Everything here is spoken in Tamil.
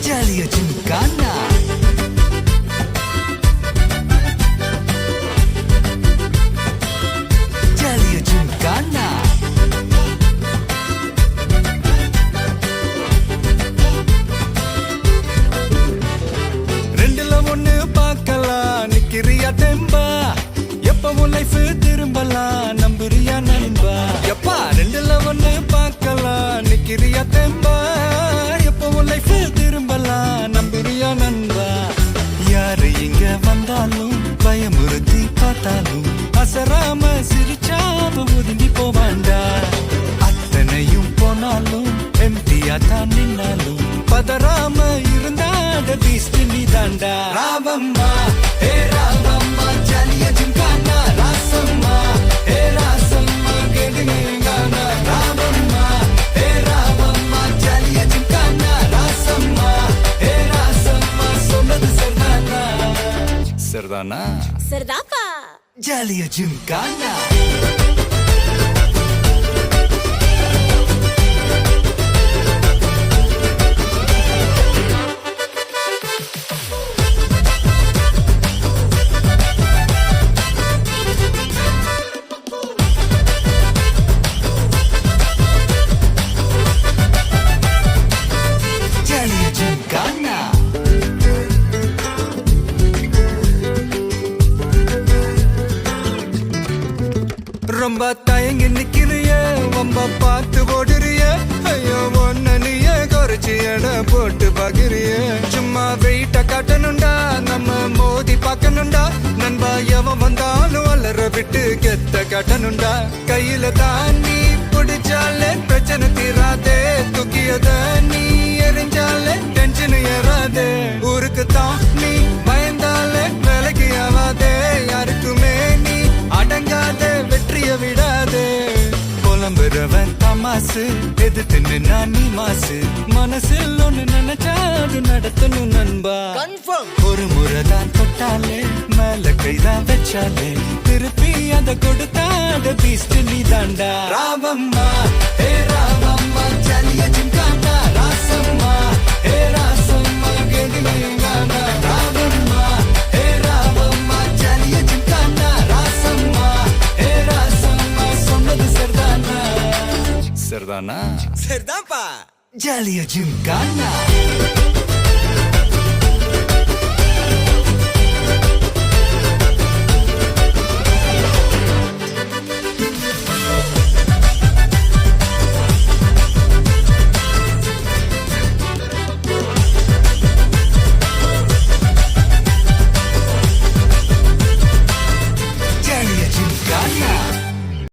ஜாலியா ஜிம்கானா ஜாலியா ஜிம்கானா ரெண்டுல ஒண்ணு பார்க்கலாம் நிக்கிறியா தெம்பா எப்பவும் லைஃப் திரும்பலாம் நம்புறியா நண்பா எப்பா ரெண்டுல ஒண்ணு பார்க்கலாம் நிக்கிறியா தெம்பா எப்பவும் லைஃப் திரும்பலாம் நம்புறியா நண்பா யாரு இங்க வந்தாலும் பயமுறுத்தி பார்த்தாலும் அசராம சிரிச்சாம ஒதுங்கி போவாண்டா அத்தனையும் போனாலும் எம்டியா தான் நின்னாலும் பதறாம இருந்தாட பீஸ்ட் நீ தாண்டா ராவம்மா ஏ ராவம்மா ஜாலியா ஜிம்கானா ராசம்மா ஏ ராசம்மா கேடுனேங்கானா ராவம்மா ஏ ராவம்மா ஜாலியா ஜிம்கானா ராசம்மா ஏ ராசம்மா சொன்னது சரிதானா சரிதானா சரிதாப்பா ஜாலியா ஜிம்கானா ஜாலியா ஜிம்கானா ரொம்ப தயங்கி நிக்கிறிய ரொம்ப பார்த்து ஓடுறிய ஐயோ ஒன்ன நீய குறைச்சி எடை போட்டு பாக்குறிய சும்மா வெயிட்ட காட்டணும்டா நம்ம மோதி பார்க்கணும்டா நண்பா எவன் வந்தாலும் வளர விட்டு கெத்த காட்டணும்டா கையில தான் நீ பிடிச்சாலே பிரச்சனை தீராதே தூக்கியத நீ எரிஞ்சாலே டென்ஷன் ஏறாதே ஊருக்கு தான் நீ பயந்தாலே வேலைக்கு ஆவாதே யாருக்குமே நீ அடங்காத வெற்றிய விடாதே புலம்புறவன் தமாசு எதிர்த்து நின்னா நீ மாசு மனசில் ஒண்ணு நினைச்சாது நடத்தணும் நண்பா ஒரு முறைதான் தொட்டாலே மேல கைதான் வச்சாலே திருப்பி அத கொடுத்தாட பீஸ்ட் நீ தாண்டா ராவம்மா ஏ ராவம்மா ஜாலியா ஜிம்கானா ராசம்மா ஏ ராசம்மா கேடுனேங்கானா ராவம்மா ஏ ராவம்மா ஜாலியா ஜிம்கானா ராசம்மா ஏ ராசம்மா சொன்னது சரிதானா சரிதானா சரிதான்ப்பா ஜாலியா ஜிம்கானா